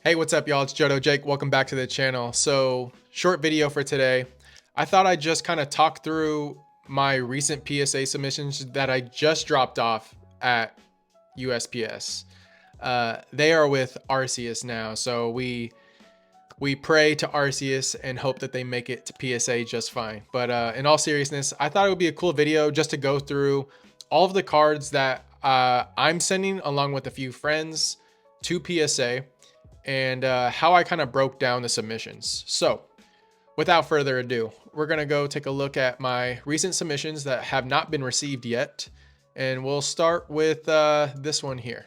Hey, what's up, y'all? It's Jodo Jake. Welcome back to the channel. So, short video for today. I thought I'd just kind of talk through my recent PSA submissions that I just dropped off at USPS. They are with Arceus now, so we pray to Arceus and hope that they make it to PSA just fine. But in all seriousness, I thought it would be a cool video just to go through all of the cards that I'm sending along with a few friends to PSA and how I kind of broke down the submissions. So without further ado, we're going to go take a look at my recent submissions that have not been received yet. And we'll start with this one here.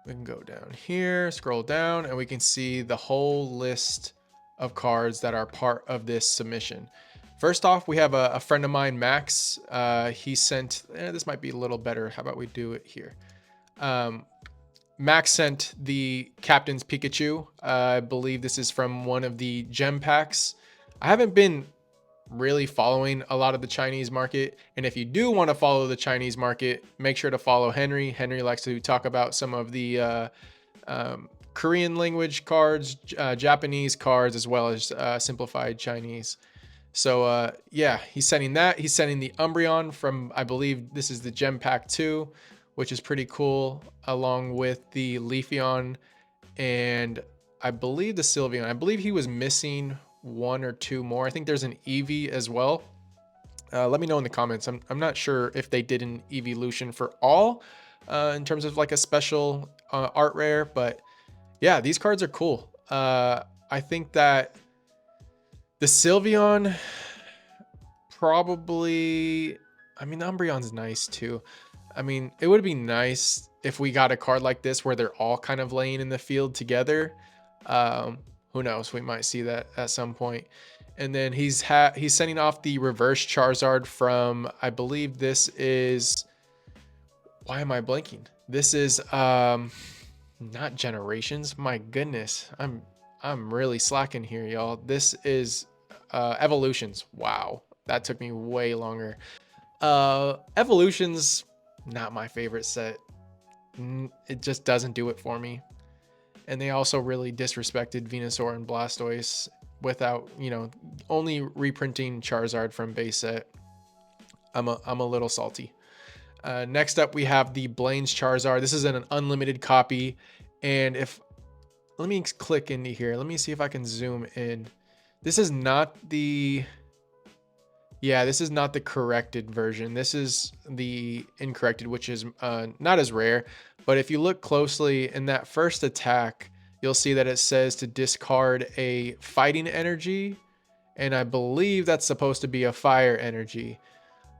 We can go down here, scroll down, and we can see the whole list of cards that are part of this submission. First off, we have a friend of mine, Max. He sent, this might be a little better. How about we do it here? Max sent the Captain's Pikachu. I believe this is from one of the gem packs. I haven't been really following a lot of the Chinese market, and if you do want to follow the Chinese market, make sure to follow Henry. Henry likes to talk about some of the Korean language cards, Japanese cards, as well as simplified Chinese. So yeah, he's sending that. He's sending the Umbreon from, I believe this is the gem pack 2, which is pretty cool, along with the Leafeon and I believe the Sylveon. I believe he was missing one or two more. I think there's an Eevee as well. Let me know in the comments. I'm not sure if they did an evolution for all in terms of like a special art rare, but yeah, these cards are cool. I think that the Sylveon probably, I mean, the Umbreon's nice too. I mean, it would be nice if we got a card like this where they're all kind of laying in the field together. Who knows? We might see that at some point. And then he's sending off the reverse Charizard from, I believe this is, why am I blanking? This is not Generations. My goodness, I'm really slacking here, y'all. This is Evolutions. Wow, that took me way longer. Evolutions, not my favorite set. It just doesn't do it for me. And they also really disrespected Venusaur and Blastoise without, you know, only reprinting Charizard from base set. I'm a little salty. Next up, we have the Blaine's Charizard. This is an unlimited copy. And let me click into here. Let me see if I can zoom in. This is not the... Yeah, this is not the corrected version. This is the incorrected, which is not as rare. But if you look closely in that first attack, you'll see that it says to discard a fighting energy. And I believe that's supposed to be a fire energy.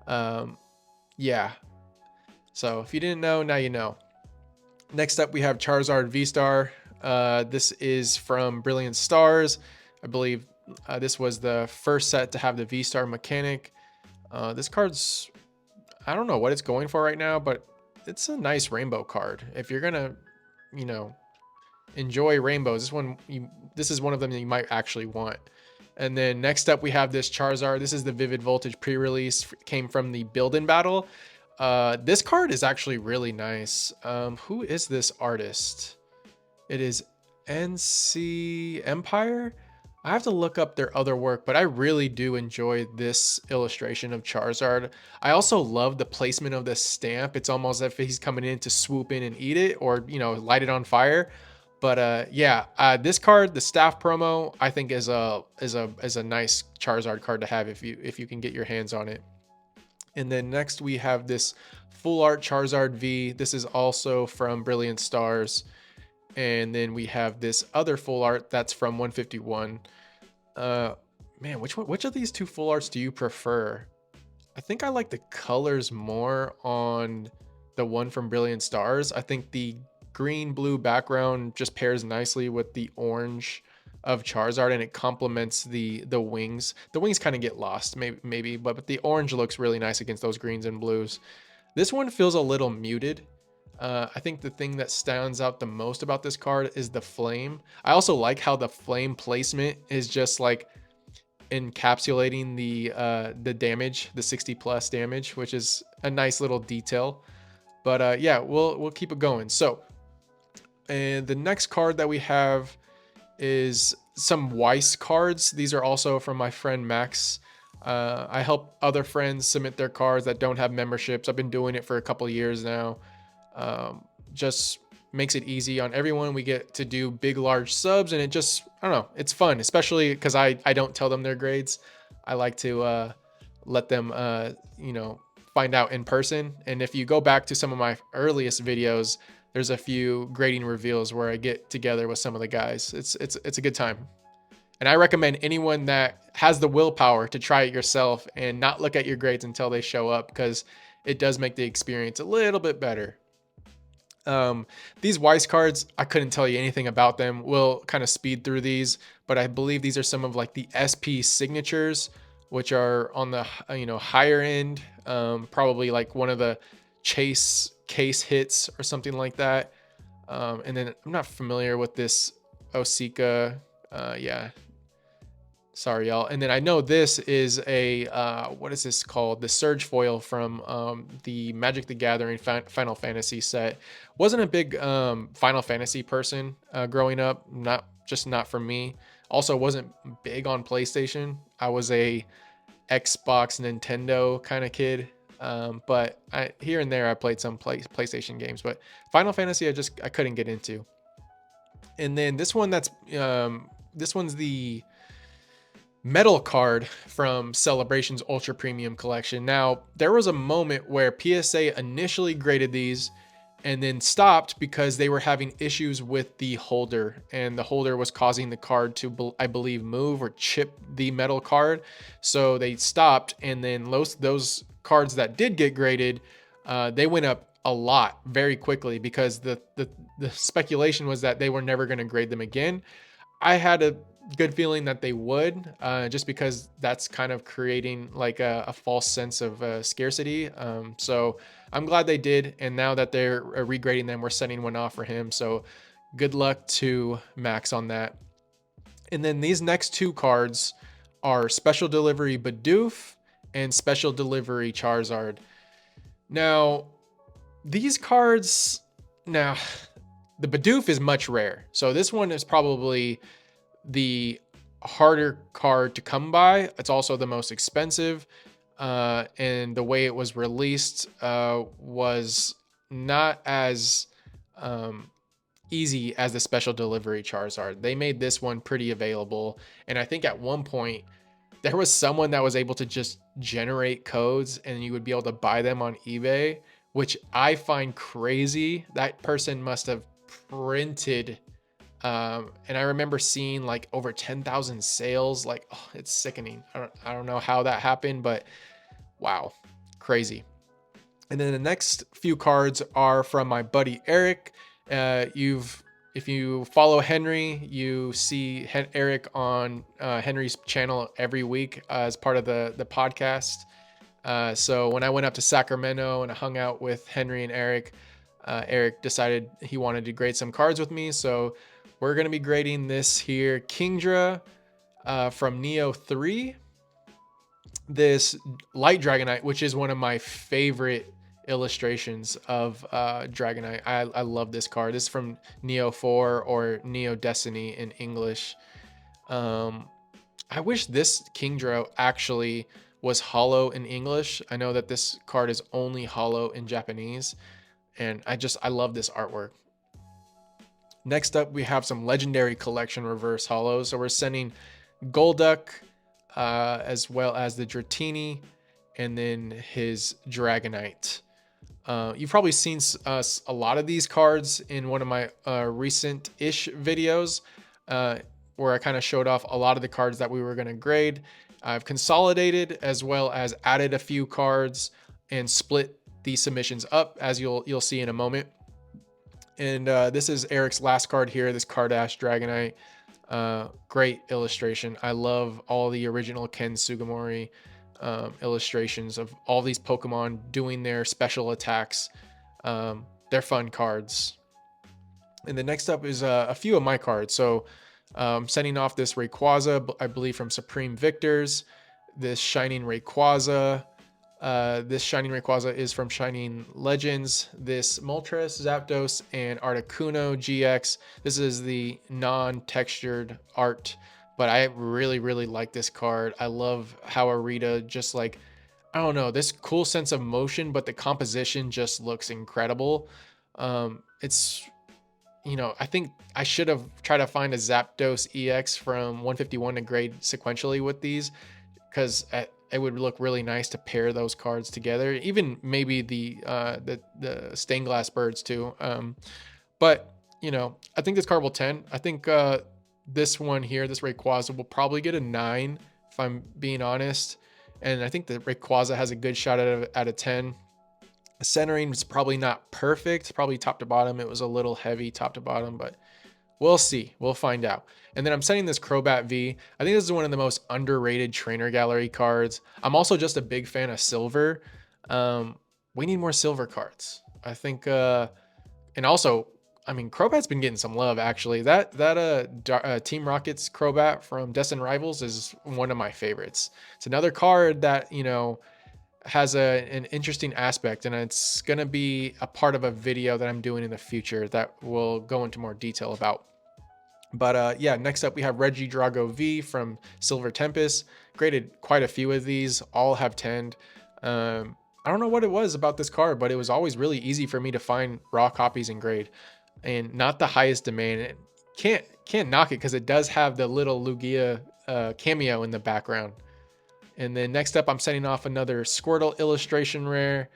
Yeah. So if you didn't know, now you know. Next up, we have Charizard V-Star. This is from Brilliant Stars. I believe this was the first set to have the V-Star mechanic. This card's, I don't know what it's going for right now, but it's a nice rainbow card. If you're gonna, you know, enjoy rainbows, this is one of them that you might actually want. And then next up, we have this Charizard. This is the Vivid Voltage pre-release, came from the Build-In Battle. This card is actually really nice. Who is this artist? It is NC Empire. I have to look up their other work, but I really do enjoy this illustration of Charizard. I also love the placement of this stamp. It's almost as if he's coming in to swoop in and eat it, or, you know, light it on fire. But yeah, this card, the staff promo, I think is a nice Charizard card to have if you can get your hands on it. And then next we have this full art Charizard V. This is also from Brilliant Stars. And then we have this other full art that's from 151. Man, which of these two full arts do you prefer? I think I like the colors more on the one from Brilliant Stars. I think the green blue background just pairs nicely with the orange of Charizard, and it complements the wings. The wings kind of get lost maybe, but the orange looks really nice against those greens and blues. This one feels a little muted. I think the thing that stands out the most about this card is the flame. I also like how the flame placement is just like encapsulating the damage, the 60 plus damage, which is a nice little detail. But yeah, we'll keep it going. So And the next card that we have is some Weiss cards. These are also from my friend Max. I help other friends submit their cards that don't have memberships. I've been doing it for a couple of years now. Just makes it easy on everyone. We get to do big, large subs, and it just, I don't know, it's fun, especially because I don't tell them their grades. I like to let them, find out in person. And if you go back to some of my earliest videos, there's a few grading reveals where I get together with some of the guys. It's a good time. And I recommend anyone that has the willpower to try it yourself and not look at your grades until they show up, because it does make the experience a little bit better. These Weiss cards, I couldn't tell you anything about them. We'll kind of speed through these, but I believe these are some of like the SP signatures, which are on the higher end, probably like one of the chase case hits or something like that. And then I'm not familiar with this Osika. Yeah, sorry y'all. And then I know this is a what is this called, the surge foil from the Magic the Gathering Final Fantasy set. Wasn't a big Final Fantasy person growing up, not for me. Also wasn't big on PlayStation. I was a Xbox, Nintendo kind of kid. But here and there I played some PlayStation games, but Final Fantasy I couldn't get into. And then this one, this one's the metal card from Celebration's Ultra Premium Collection. Now, there was a moment where PSA initially graded these and then stopped because they were having issues with the holder, and the holder was causing the card to, I believe, move or chip the metal card. So they stopped, and then those cards that did get graded, they went up a lot very quickly, because the speculation was that they were never going to grade them again. I had a good feeling that they would, just because that's kind of creating like a false sense of scarcity. So I'm glad they did. And now that they're regrading them, we're sending one off for him. So good luck to Max on that. And then these next two cards are Special Delivery Bidoof and Special Delivery Charizard. Now, these cards, the Bidoof is much rare. So this one is probably the harder card to come by. It's also the most expensive. And the way it was released was not as easy as the Special Delivery Charizard. They made this one pretty available. And I think at one point, there was someone that was able to just generate codes and you would be able to buy them on eBay, which I find crazy. That person must have printed, and I remember seeing like over 10,000 sales. Like, oh, it's sickening. I don't know how that happened, but wow, crazy. And then the next few cards are from my buddy Eric. If you follow Henry, you see Eric on Henry's channel every week as part of the podcast. So when I went up to Sacramento and I hung out with Henry and Eric, Eric decided he wanted to grade some cards with me. So we're going to be grading this here Kingdra from Neo 3. This Light Dragonite, which is one of my favorite illustrations of Dragonite. I love this card. This is from Neo 4 or Neo Destiny in English. I wish this Kingdra actually was holo in English. I know that this card is only holo in Japanese, and I love this artwork. Next up, we have some Legendary Collection reverse holos. So we're sending Golduck, as well as the Dratini, and then his Dragonite. You've probably seen a lot of these cards in one of my recent-ish videos, where I kind of showed off a lot of the cards that we were going to grade. I've consolidated as well as added a few cards and split the submissions up, as you'll see in a moment. And this is Eric's last card here, this Cardash Dragonite. Great illustration. I love all the original Ken Sugimori illustrations of all these Pokemon doing their special attacks. They're fun cards. And the next up is a few of my cards. So sending off this Rayquaza, I believe from Supreme Victors, this Shining Rayquaza, This Shining Rayquaza is from Shining Legends. This Moltres, Zapdos, and Articuno GX. This is the non-textured art, but I really, really like this card. I love how Arita just like, I don't know, this cool sense of motion, but the composition just looks incredible. It's, you know, I think I should have tried to find a Zapdos EX from 151 to grade sequentially with these, because it would look really nice to pair those cards together. Even maybe the stained glass birds too. But you know, I think this card will 10. I think this one here, this Rayquaza, will probably get a 9 if I'm being honest. And I think the Rayquaza has a good shot at a 10. The centering was probably not perfect, probably top to bottom. It was a little heavy top to bottom, but we'll see. We'll find out. And then I'm setting this Crobat V. I think this is one of the most underrated trainer gallery cards. I'm also just a big fan of silver. We need more silver cards. I think, and also, I mean, Crobat's been getting some love actually. That Team Rocket's Crobat from Destined Rivals is one of my favorites. It's another card that, you know, has an interesting aspect, and it's going to be a part of a video that I'm doing in the future that we'll go into more detail about. But yeah, next up we have Regidrago V from Silver Tempest. Graded quite a few of these, all have 10. I don't know what it was about this card, but it was always really easy for me to find raw copies and grade, and not the highest demand. It can't knock it because it does have the little Lugia cameo in the background. And then next up, I'm setting off another Squirtle illustration rare,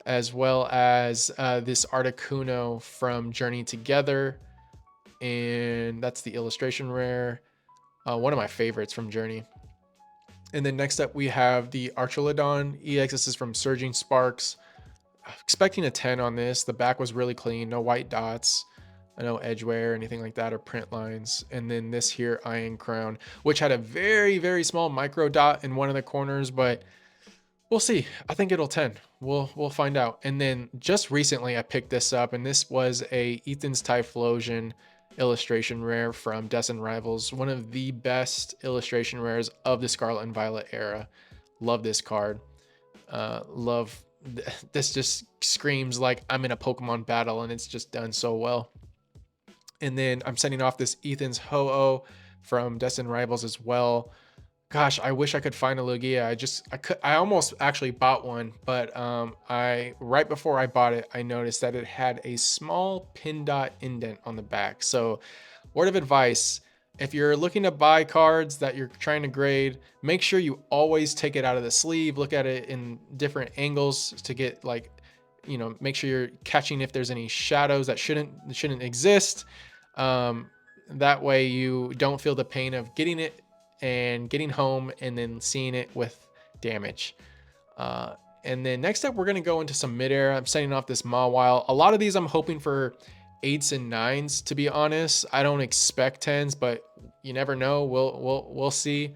as well as this Articuno from Journey Together. And that's the illustration rare. One of my favorites from Journey. And then next up, we have the Archelodon EX. This is from Surging Sparks. Expecting a 10 on this. The back was really clean. No white dots. No edge wear or anything like that, or print lines. And then this here, Iron Crown, which had a very, very small micro dot in one of the corners, but we'll see. I think it'll 10. We'll find out. And then just recently I picked this up, and this was a Ethan's Typhlosion illustration rare from Destined Rivals. One of the best illustration rares of the Scarlet and Violet era. Love this card. Love this. Just screams like I'm in a Pokemon battle, and it's just done so well. And then I'm sending off this Ethan's Ho-Oh from Destined Rivals as well. Gosh, I wish I could find a Lugia. I almost actually bought one, but right before I bought it, I noticed that it had a small pin dot indent on the back. So, word of advice, if you're looking to buy cards that you're trying to grade, make sure you always take it out of the sleeve, look at it in different angles to get like, you know, make sure you're catching if there's any shadows that shouldn't exist. That way you don't feel the pain of getting it and getting home and then seeing it with damage. And then next up, we're going to go into some mid-air. I'm setting off this Mawile. A lot of these I'm hoping for 8s and 9s, to be honest. I don't expect 10s, but you never know. We'll see.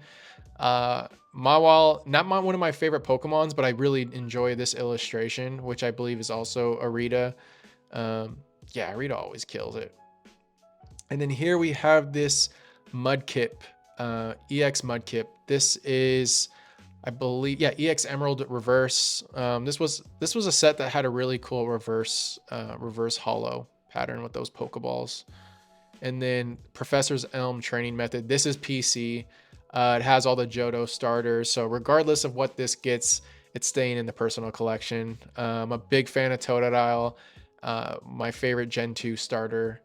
Mawile, not one of my favorite Pokemons, but I really enjoy this illustration, which I believe is also Arita. Yeah, Arita always kills it. And then here we have this Mudkip, EX Mudkip. This is, I believe, yeah, EX Emerald Reverse. This was a set that had a really cool reverse hollow pattern with those Pokeballs. And then Professor's Elm Training Method. This is PC. It has all the Johto starters. So regardless of what this gets, it's staying in the personal collection. I'm a big fan of Totodile, my favorite Gen 2 starter.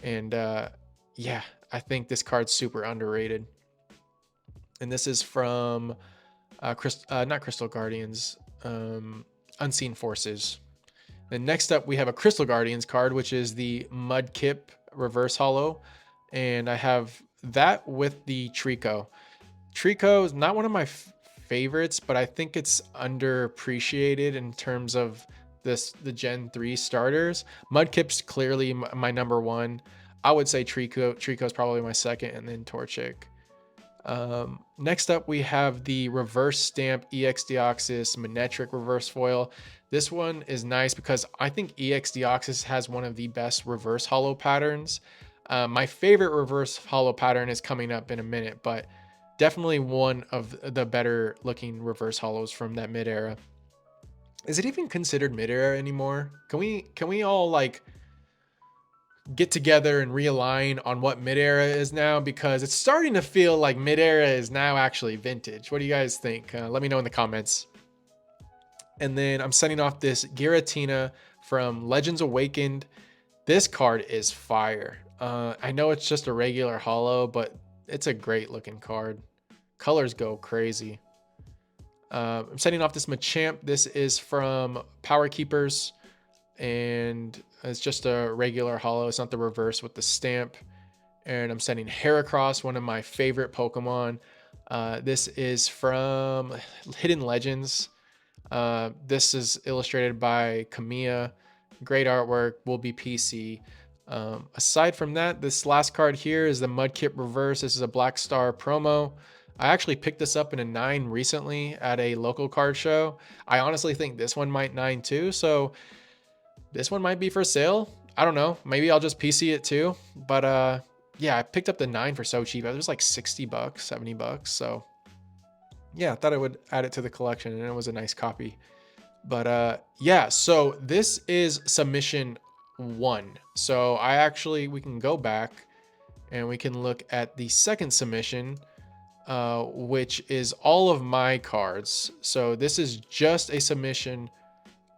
And yeah, I think this card's super underrated. And this is from not Crystal Guardians, Unseen Forces. Then next up, we have a Crystal Guardians card, which is the Mudkip Reverse Hollow. And I have that with the Trico. Trico is not one of my favorites, but I think it's underappreciated in terms of the Gen 3 starters. Mudkip's clearly my number one. I would say Trico's probably my second, and then Torchic. Next up, we have the Reverse Stamp EX Deoxys Manectric Reverse Foil. This one is nice because I think EX Deoxys has one of the best reverse hollow patterns. My favorite reverse hollow pattern is coming up in a minute, but definitely one of the better looking reverse hollows from that mid-era. Is it even considered mid-era anymore? Can we all like get together and realign on what mid-era is now, because it's starting to feel like mid-era is now actually vintage. What do you guys think? Let me know in the comments. And then I'm sending off this Giratina from Legends Awakened. This card is fire. I know it's just a regular holo, but it's a great looking card. Colors go crazy. I'm sending off this Machamp. This is from Power Keepers, and it's just a regular holo. It's not the reverse with the stamp. And I'm sending Heracross, one of my favorite Pokemon. This is from Hidden Legends. This is illustrated by Kamiya. Great artwork, will be PC. Aside from that, this last card here is the Mudkip Reverse. This is a Black Star promo. I actually picked this up in a 9 recently at a local card show. I honestly think this one might 9 too, so this one might be for sale. I don't know. Maybe I'll just PC it too. But yeah, I picked up the 9 for so cheap. It was like 60 bucks, 70 bucks. So yeah, I thought I would add it to the collection, and it was a nice copy. But yeah, so this is submission 1. So we can go back and we can look at the second submission, which is all of my cards. So this is just a submission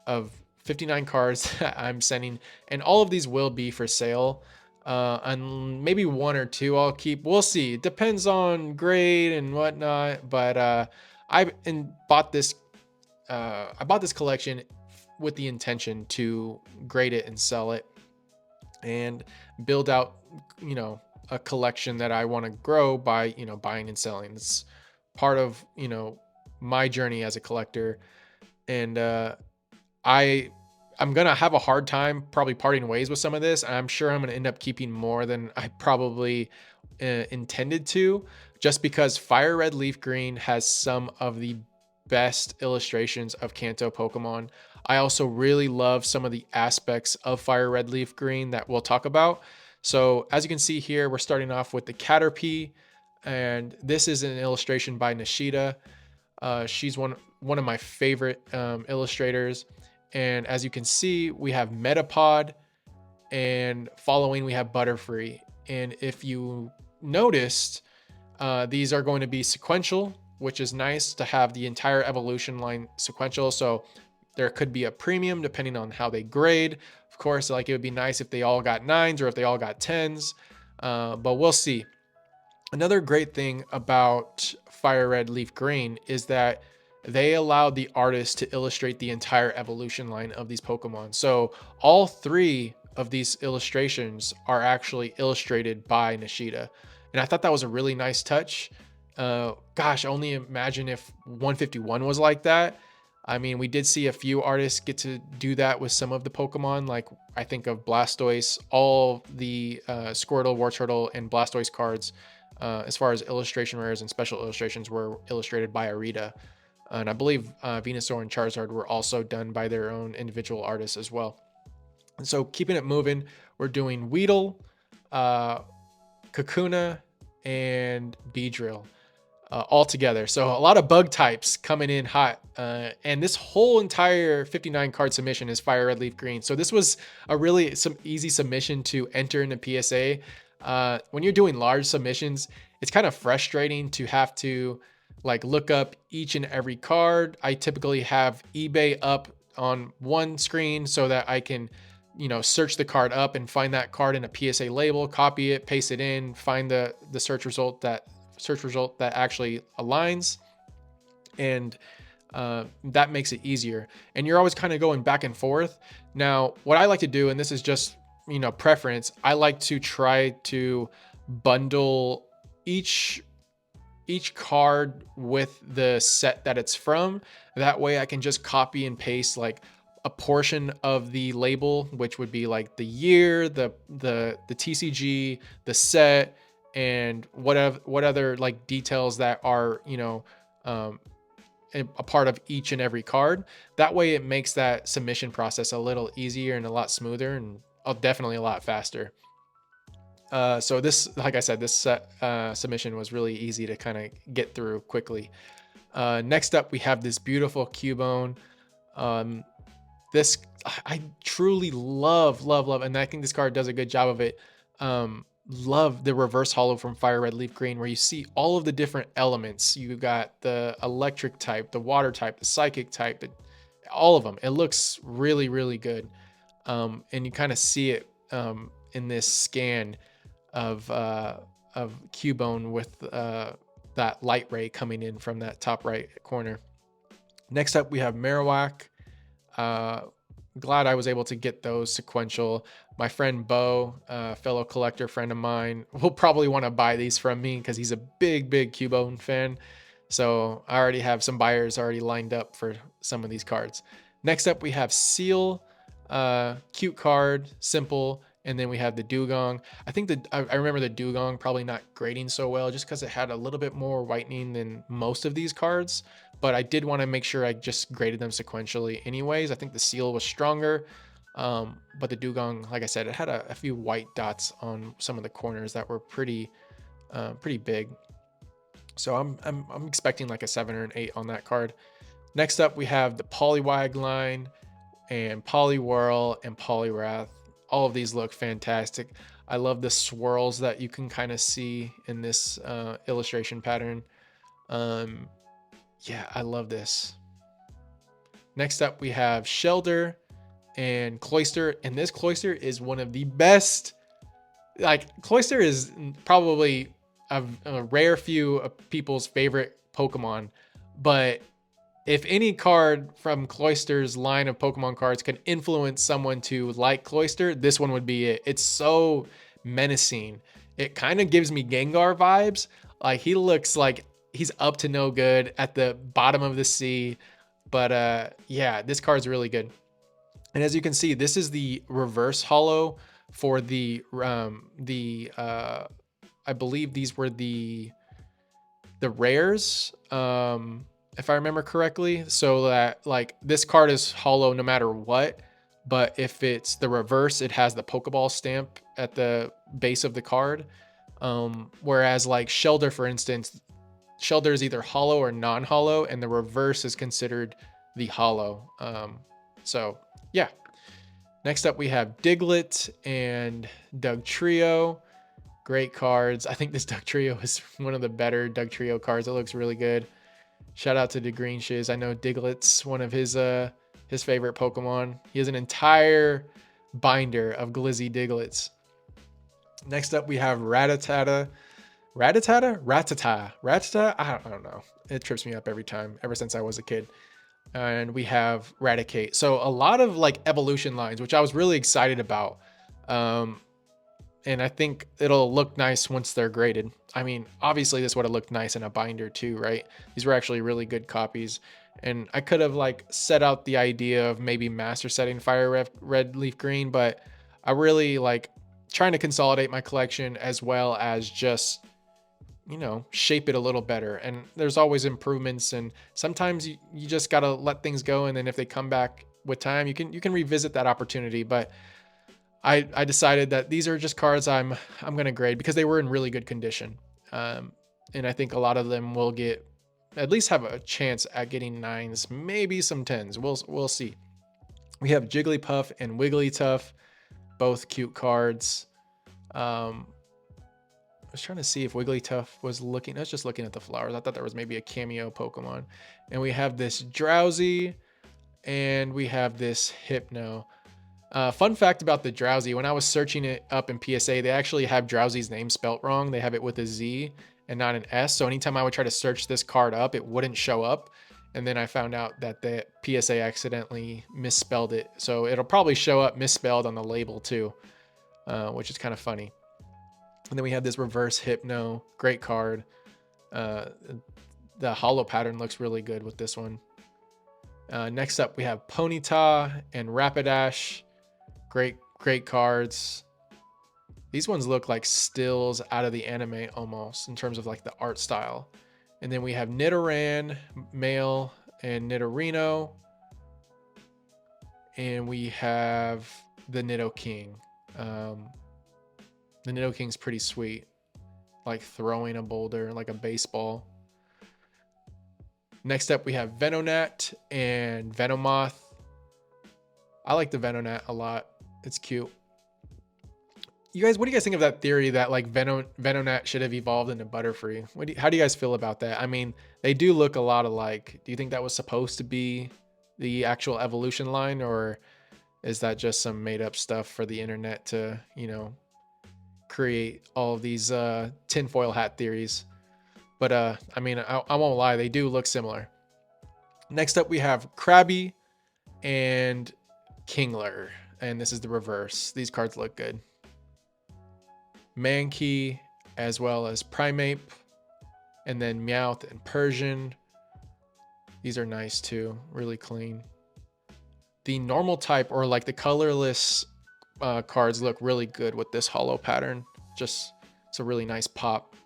of 59 cards that I'm sending, and all of these will be for sale. And maybe 1 or 2 I'll keep. We'll see. It depends on grade and whatnot. But I bought this. I bought this collection with the intention to grade it and sell it, and build out, a collection that I want to grow by, buying and selling. It's part of, my journey as a collector. And I I'm gonna have a hard time probably parting ways with some of this. I'm sure I'm gonna end up keeping more than I probably intended to, just because Fire Red Leaf Green has some of the best illustrations of Kanto Pokemon. I also really love some of the aspects of Fire Red Leaf Green that we'll talk about. So as you can see here, we're starting off with the Caterpie, and this is an illustration by Nishida. She's one of my favorite illustrators. And as you can see, we have Metapod, and following we have Butterfree. And if you noticed, these are going to be sequential, which is nice to have the entire evolution line sequential. So there could be a premium depending on how they grade. Of course, like it would be nice if they all got 9s or if they all got 10s, but we'll see. Another great thing about Fire Red Leaf Green is that they allowed the artist to illustrate the entire evolution line of these Pokemon. So all 3 of these illustrations are actually illustrated by Nishida. And I thought that was a really nice touch. Gosh, only imagine if 151 was like that. I mean, we did see a few artists get to do that with some of the Pokemon. Like I think of Blastoise, all the Squirtle, Wartortle, and Blastoise cards, as far as illustration rares and special illustrations, were illustrated by Arita. And I believe Venusaur and Charizard were also done by their own individual artists as well. And so keeping it moving, we're doing Weedle, Kakuna, and Beedrill all together. So a lot of bug types coming in hot. And this whole entire 59 card submission is Fire Red Leaf Green. So this was a really easy submission to enter into PSA. When you're doing large submissions, it's kind of frustrating to have to like look up each and every card. I typically have eBay up on one screen so that I can, search the card up and find that card in a PSA label, copy it, paste it in, find the search result that actually aligns, and that makes it easier. And you're always kind of going back and forth. Now, what I like to do, and this is just preference, I like to try to bundle each card with the set that it's from. That way I can just copy and paste like a portion of the label, which would be like the year, the TCG, the set, and what other like details that are a part of each and every card. That way it makes that submission process a little easier and a lot smoother, and definitely a lot faster. So this, like I said, this submission was really easy to kind of get through quickly. Next up, we have this beautiful Cubone. Um, this I truly love, and I think this card does a good job of it. Love the reverse holo from Fire Red Leaf Green, where you see all of the different elements. You got the electric type, the water type, the psychic type, all of them. It looks really good. And you kind of see it in this scan of Cubone with that light ray coming in from that top right corner. Next up, we have Marowak. Uh, Glad I was able to get those sequential. My friend Bo, fellow collector friend of mine, will probably want to buy these from me because he's a big Cubone fan. So I already have some buyers already lined up for some of these cards. Next up, we have Seal. Cute card, simple. And then we have the Dugong. I think I remember the Dugong probably not grading so well just because it had a little bit more whitening than most of these cards. But I did want to make sure I just graded them sequentially anyways. I think the Seal was stronger. But the Dugong, like I said, it had a few white dots on some of the corners that were pretty big. So I'm expecting like a 7 or an 8 on that card. Next up, we have the Poliwag line and Poliwhirl and Poliwrath. All of these look fantastic. I love the swirls that you can kind of see in this illustration pattern. Yeah, I love this. Next up, we have Shellder and Cloyster. And this Cloyster is one of the best. Like, Cloyster is probably a rare few of people's favorite Pokemon. But if any card from Cloyster's line of Pokemon cards can influence someone to like Cloyster, this one would be it. It's so menacing. It kind of gives me Gengar vibes. Like, he looks like he's up to no good at the bottom of the sea. But yeah, this card's really good. And as you can see, this is the reverse holo for I believe these were the rares. If I remember correctly. So that, like, this card is holo no matter what, but if it's the reverse, it has the Pokeball stamp at the base of the card. Whereas like Shellder, for instance, Shellder is either holo or non-holo, and the reverse is considered the holo. So yeah. Next up, we have Diglett and Dugtrio. Great cards. I think this Dugtrio is one of the better Dugtrio cards. It looks really good. Shout out to the Green Shiz. I know Diglett's one of his favorite Pokemon. He has an entire binder of Glizzy Digletts. Next up, we have Rattata. Rattata? I don't know. It trips me up every time, ever since I was a kid. And we have Raticate. So a lot of like evolution lines, which I was really excited about. And I think it'll look nice once they're graded. I mean, obviously this would have looked nice in a binder too, right? These were actually really good copies. And I could have like set out the idea of maybe master setting Fire Red Leaf Green, but I really like trying to consolidate my collection as well as just, you know, shape it a little better. And there's always improvements, and sometimes you just got to let things go. And then if they come back with time, you can revisit that opportunity. But I decided that these are just cards I'm going to grade because they were in really good condition. And I think a lot of them will at least have a chance at getting 9s, maybe some 10s. We'll see. We have Jigglypuff and Wigglytuff, both cute cards. I was trying to see if Wigglytuff was looking. I was just looking at the flowers. I thought there was maybe a cameo Pokemon. And we have this Drowsy, and we have this Hypno. Fun fact about the Drowsy, when I was searching it up in PSA, they actually have Drowsy's name spelt wrong. They have it with a Z and not an S. So anytime I would try to search this card up, it wouldn't show up. And then I found out that the PSA accidentally misspelled it. So it'll probably show up misspelled on the label too, which is kind of funny. And then we have this reverse Hypno. Great card. The holo pattern looks really good with this one. Next up, we have Ponyta and Rapidash. Great cards. These ones look like stills out of the anime almost in terms of like the art style. And then we have Nidoran, male, and Nidorino. And we have the Nidoking. The Nidoking's pretty sweet. Like throwing a boulder, like a baseball. Next up, we have Venonat and Venomoth. I like the Venonat a lot. It's cute. You guys, what do you guys think of that theory that like Venonat should have evolved into Butterfree? How do you guys feel about that? I mean, they do look a lot alike. Do you think that was supposed to be the actual evolution line, or is that just some made up stuff for the internet to, create all of these tinfoil hat theories? But I mean, I won't lie, they do look similar. Next up, we have Krabby and Kingler, and this is the reverse. These cards look good. Mankey, as well as Primeape, and then Meowth and Persian. These are nice too, really clean. The normal type, or like the colorless cards, look really good with this hollow pattern. Just, it's a really nice pop.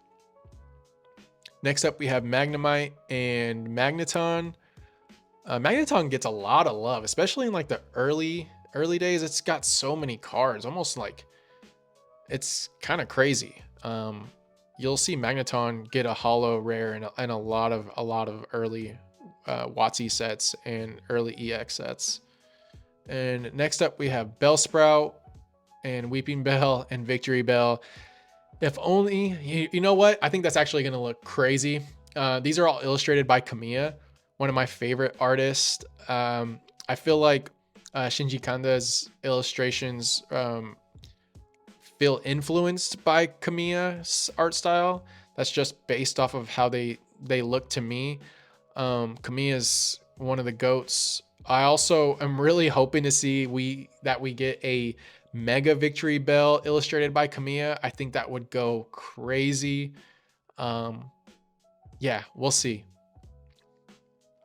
Next up, we have Magnemite and Magneton. Magneton gets a lot of love, especially in like the early days. It's got so many cards, almost like it's kind of crazy. You'll see Magneton get a hollow rare and a lot of early WotC sets and early EX sets. And next up, we have Bellsprout and Weeping Bell and Victory Bell. If only, you know what? I think that's actually going to look crazy. These are all illustrated by Kamiya, one of my favorite artists. I feel like Shinji Kanda's illustrations feel influenced by Kamiya's art style. That's just based off of how they look to me. Kamiya's one of the GOATs. I also am really hoping to see we get a Mega Victory Bell illustrated by Kamiya. I think that would go crazy. Yeah, we'll see.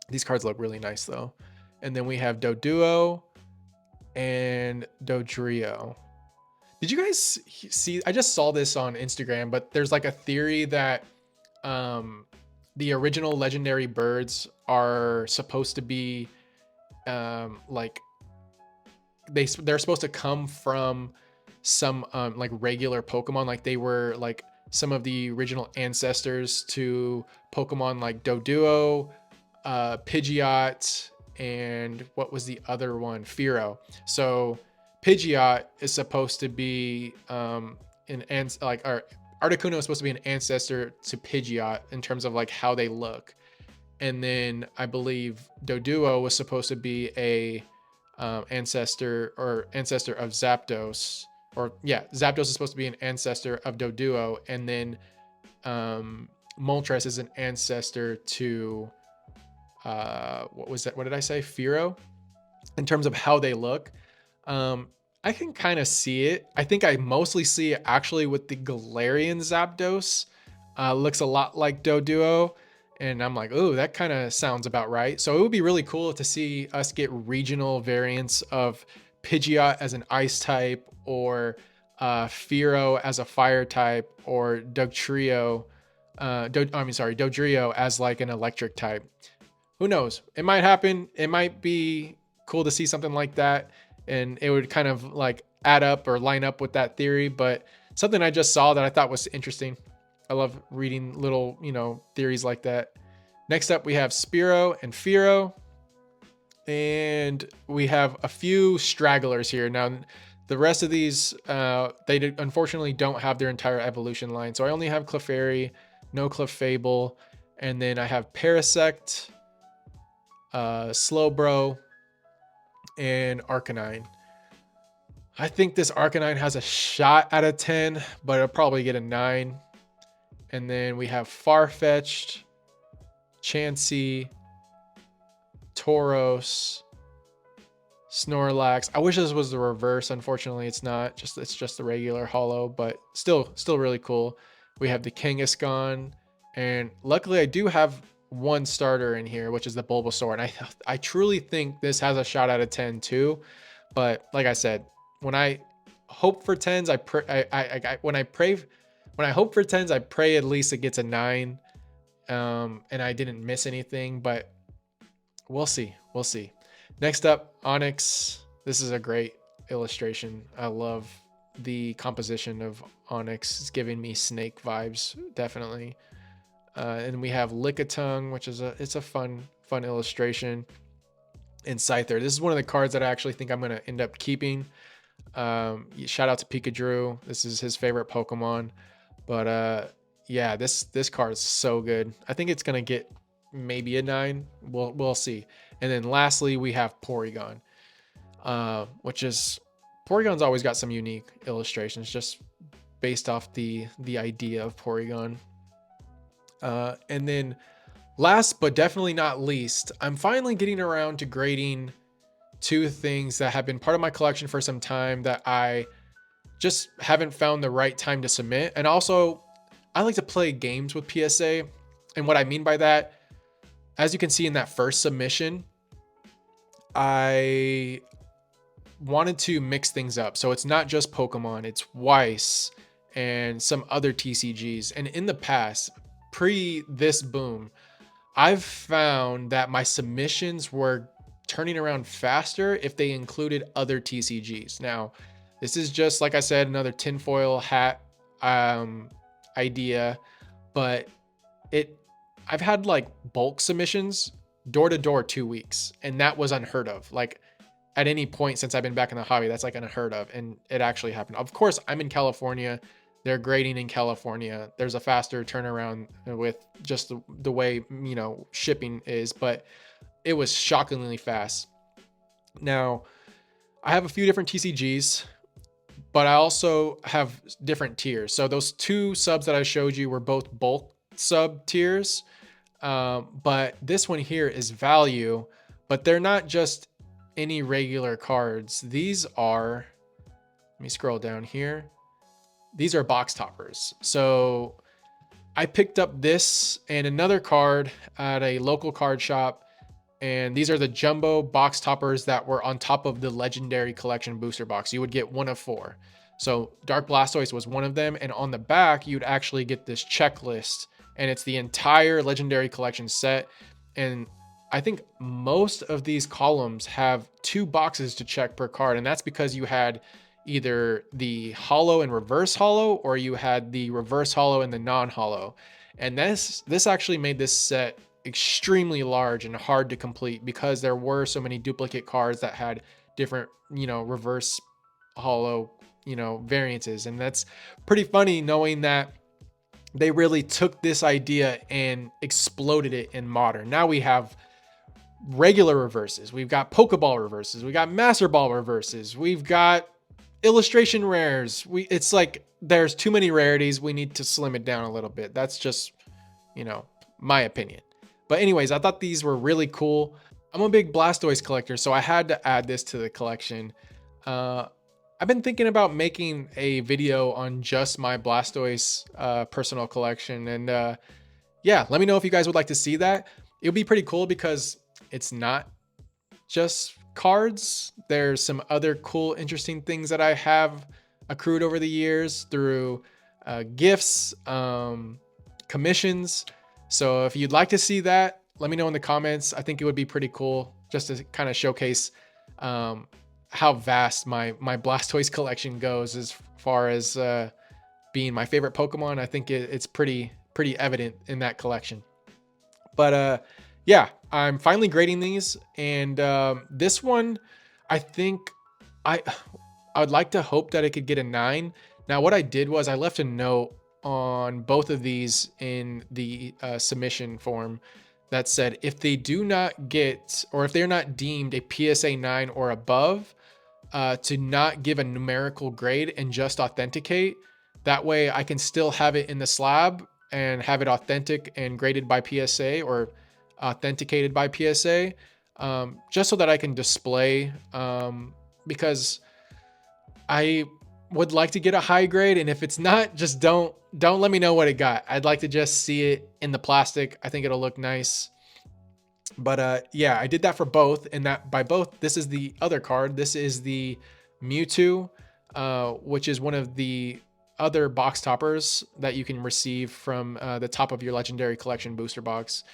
These cards look really nice though. And then we have Doduo and Dodrio. Did you guys see? I just saw this on Instagram, but there's like a theory that the original legendary birds are supposed to be like they're supposed to come from some like regular Pokemon, like they were like some of the original ancestors to Pokemon like Doduo, Pidgeot, and what was the other one? Fearow. So Pidgeot is supposed to be Articuno is supposed to be an ancestor to Pidgeot in terms of like how they look. And then I believe Doduo was supposed to be a ancestor of Zapdos. Zapdos is supposed to be an ancestor of Doduo, and then Moltres is an ancestor to what was that? What did I say? Fearow. In terms of how they look, I can kind of see it. I think I mostly see it actually with the Galarian Zapdos. Looks a lot like Doduo. And I'm like, oh, that kind of sounds about right. So it would be really cool to see us get regional variants of Pidgeot as an ice type, or Fearow as a fire type, or Dodrio as like an electric type. Who knows? It might happen. It might be cool to see something like that, and it would kind of like add up or line up with that theory. But something I just saw that I thought was interesting. I love reading little, theories like that. Next up, we have Spearow and Fearow. And we have a few stragglers here. Now, the rest of these, they unfortunately don't have their entire evolution line. So I only have Clefairy, no Clefable. And then I have Parasect, Slowbro, and Arcanine. I think this Arcanine has a shot at a 10, but it'll probably get a 9. And then we have Farfetch'd, Chansey, Tauros, Snorlax. I wish this was the reverse. Unfortunately, it's not. It's just the regular holo, but still really cool. We have the Kangaskhan, and luckily I do have one starter in here, which is the Bulbasaur, and I truly think this has a shot at a 10 too. But like I said, when I hope for 10s, when I hope for 10s, I pray at least it gets a 9. And I didn't miss anything, but we'll see. Next up, Onyx. This is a great illustration. I love the composition of Onyx. It's giving me snake vibes, definitely. And we have Lickitung, which is it's a fun illustration. and Scyther. This is one of the cards that I actually think I'm going to end up keeping. Shout out to Pikachu. This is his favorite Pokemon. But yeah, this card is so good. I think it's going to get maybe a 9. We'll see. And then lastly, we have Porygon, which is Porygon's always got some unique illustrations just based off the idea of Porygon. And then last but definitely not least, I'm finally getting around to grading 2 things that have been part of my collection for some time that I just haven't found the right time to submit. And also, I like to play games with PSA. And what I mean by that, as you can see in that first submission, I wanted to mix things up. So it's not just Pokemon, it's Weiss and some other TCGs. And in the past, pre this boom, I've found that my submissions were turning around faster if they included other TCGs. Now, this is just, like I said, another tinfoil hat idea, but I've had like bulk submissions door to door 2 weeks, and that was unheard of. Like at any point since I've been back in the hobby, that's like unheard of, and it actually happened. Of course, I'm in California. They're grading in California. There's a faster turnaround with just the way, shipping is, but it was shockingly fast. Now, I have a few different TCGs, but I also have different tiers. So those 2 subs that I showed you were both bulk sub tiers. But this one here is value, but they're not just any regular cards. These are, let me scroll down here. These are box toppers. So I picked up this and another card at a local card shop, and these are the jumbo box toppers that were on top of the legendary collection booster box. You would get 1 of 4. So Dark Blastoise was one of them, and on the back you'd actually get this checklist, and it's the entire legendary collection set. And I think most of these columns have 2 boxes to check per card, and that's because you had either the holo and reverse holo, or you had the reverse holo and the non-holo. And this actually made this set extremely large and hard to complete because there were so many duplicate cards that had different, reverse holo, variances. And that's pretty funny knowing that they really took this idea and exploded it in modern. Now we have regular reverses. We've got Pokeball reverses. We got Master Ball reverses. We've got illustration rares. It's like there's too many rarities. We need to slim it down a little bit. That's just, my opinion. But anyways, I thought these were really cool. I'm a big Blastoise collector, so I had to add this to the collection. I've been thinking about making a video on just my Blastoise personal collection. And yeah, let me know if you guys would like to see that. It would be pretty cool because it's not just cards. There's some other cool, interesting things that I have accrued over the years through gifts, commissions. So if you'd like to see that, let me know in the comments. I think it would be pretty cool just to kind of showcase how vast my Blastoise collection goes as far as being my favorite Pokemon. I think it's pretty evident in that collection. But yeah, I'm finally grading these, and this one, I think I would like to hope that it could get a 9. Now, what I did was I left a note on both of these in the submission form that said if they do not get, or if they're not deemed a PSA 9 or above, to not give a numerical grade and just authenticate. That way I can still have it in the slab and have it authentic and graded by PSA, or authenticated by PSA, just so that I can display, because I would like to get a high grade, and if it's not, just don't let me know what it got. I'd like to just see it in the plastic. I think it'll look nice. But yeah, I did that for both, and that by both, this is the other card. This is the Mewtwo, which is one of the other box toppers that you can receive from the top of your legendary collection booster box.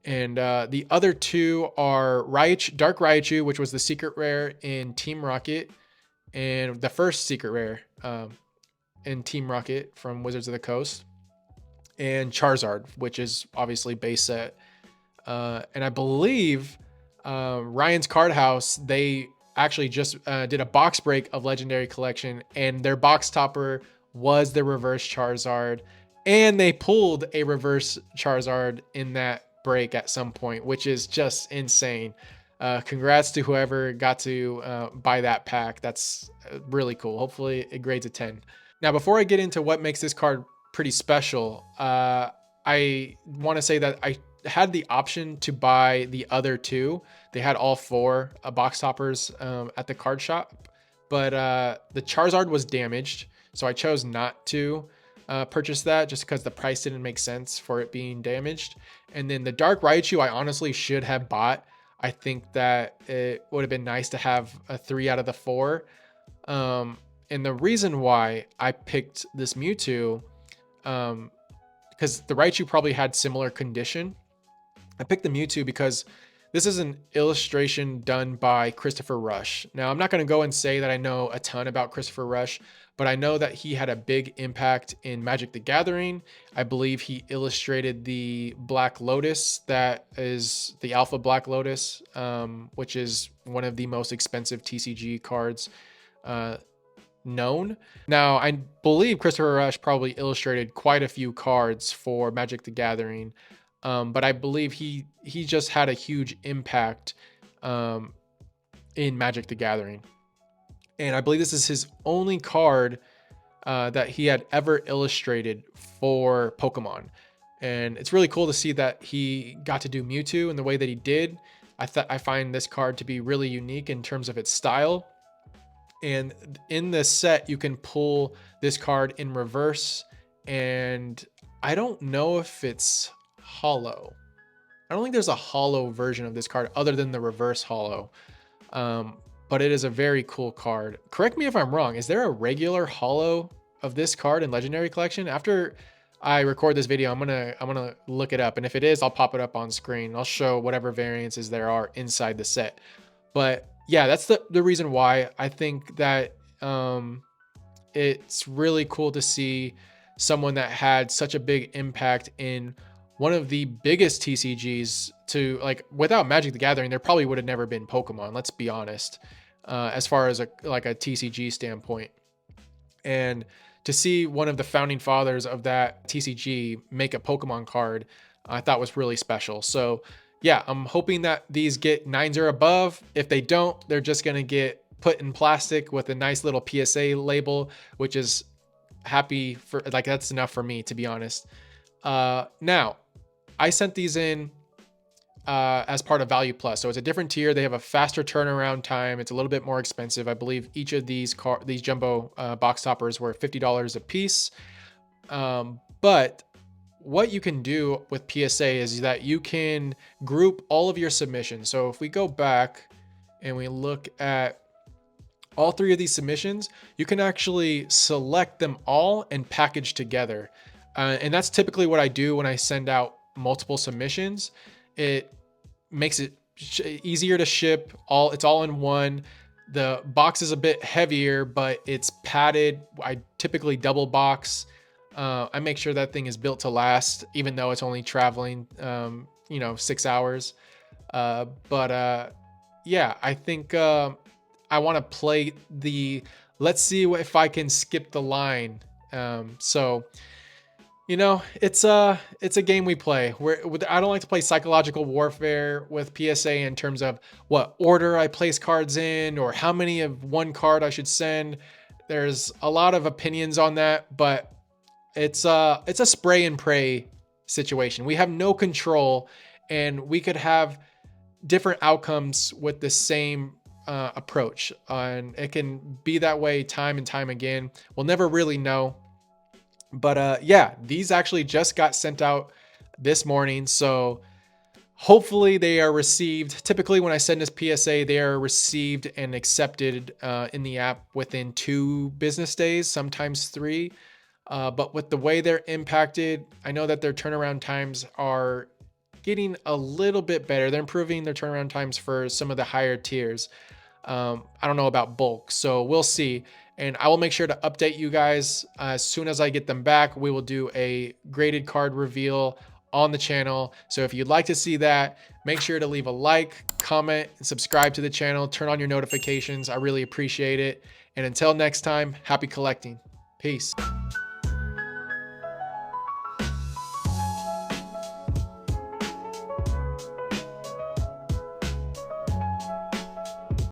And the other 2 are Dark Raichu, which was the secret rare in Team Rocket, and the first secret rare in Team Rocket from Wizards of the Coast, and Charizard, which is obviously base set. And I believe Ryan's Card House, they actually just did a box break of Legendary Collection, and their box topper was the reverse Charizard, and they pulled a reverse Charizard in that break at some point, which is just insane. Congrats to whoever got to buy that pack. That's really cool. Hopefully it grades a 10. Now, before I get into what makes this card pretty special, I want to say that I had the option to buy the other two. They had all four box toppers at the card shop, but the Charizard was damaged, so I chose not to purchase that just because the price didn't make sense for it being damaged. And then the Dark Raichu, I honestly should have bought. I think that it would have been nice to have a 3 out of the 4. And the reason why I picked this Mewtwo, because the Raichu probably had similar condition. I picked the Mewtwo because this is an illustration done by Christopher Rush. Now, I'm not going to go and say that I know a ton about Christopher Rush, but I know that he had a big impact in Magic the Gathering. I believe he illustrated the Black Lotus, that is the Alpha Black Lotus, which is one of the most expensive TCG cards known. Now, I believe Christopher Rush probably illustrated quite a few cards for Magic the Gathering, but I believe he just had a huge impact in Magic the Gathering. And I believe this is his only card that he had ever illustrated for Pokemon. And it's really cool to see that he got to do Mewtwo in the way that he did. I find this card to be really unique in terms of its style. And in this set, you can pull this card in reverse. And I don't know if it's holo. I don't think there's a holo version of this card other than the reverse holo. But it is a very cool card. Correct me if I'm wrong. Is there a regular holo of this card in Legendary Collection? After I record this video, I'm gonna look it up, and if it is, I'll pop it up on screen. I'll show whatever variances there are inside the set. But yeah, that's the reason why I think that it's really cool to see someone that had such a big impact in one of the biggest TCGs to, like, without Magic the Gathering, there probably would have never been Pokemon. Let's be honest, as far as a TCG standpoint. And to see one of the founding fathers of that TCG make a Pokemon card, I thought was really special. So yeah, I'm hoping that these get 9s or above. If they don't, they're just going to get put in plastic with a nice little PSA label, which is happy for, like, that's enough for me, to be honest. Now, I sent these in as part of Value Plus. So it's a different tier. They have a faster turnaround time. It's a little bit more expensive. I believe each of these jumbo box toppers were $50 a piece. But what you can do with PSA is that you can group all of your submissions. So if we go back and we look at all 3 of these submissions, you can actually select them all and package together. And that's typically what I do when I send out multiple submissions. It makes it easier to ship. It's all in one. The box is a bit heavier, but it's padded. I typically double box. I make sure that thing is built to last, even though it's only traveling 6 hours. Yeah, I think I want to play let's see if I can skip the line. So it's a game we play. I don't like to play psychological warfare with PSA in terms of what order I place cards in or how many of one card I should send. There's a lot of opinions on that, but it's a spray and pray situation. We have no control, and we could have different outcomes with the same approach, and it can be that way time and time again. We'll never really know. But yeah, these actually just got sent out this morning, so hopefully they are received. Typically when I send this PSA, they are received and accepted in the app within 2 business days, sometimes 3. But with the way they're impacted, I know that their turnaround times are getting a little bit better. They're improving their turnaround times for some of the higher tiers. I don't know about bulk, so we'll see. And I will make sure to update you guys as soon as I get them back. We will do a graded card reveal on the channel. So if you'd like to see that, make sure to leave a like, comment, and subscribe to the channel. Turn on your notifications. I really appreciate it. And until next time, happy collecting. Peace.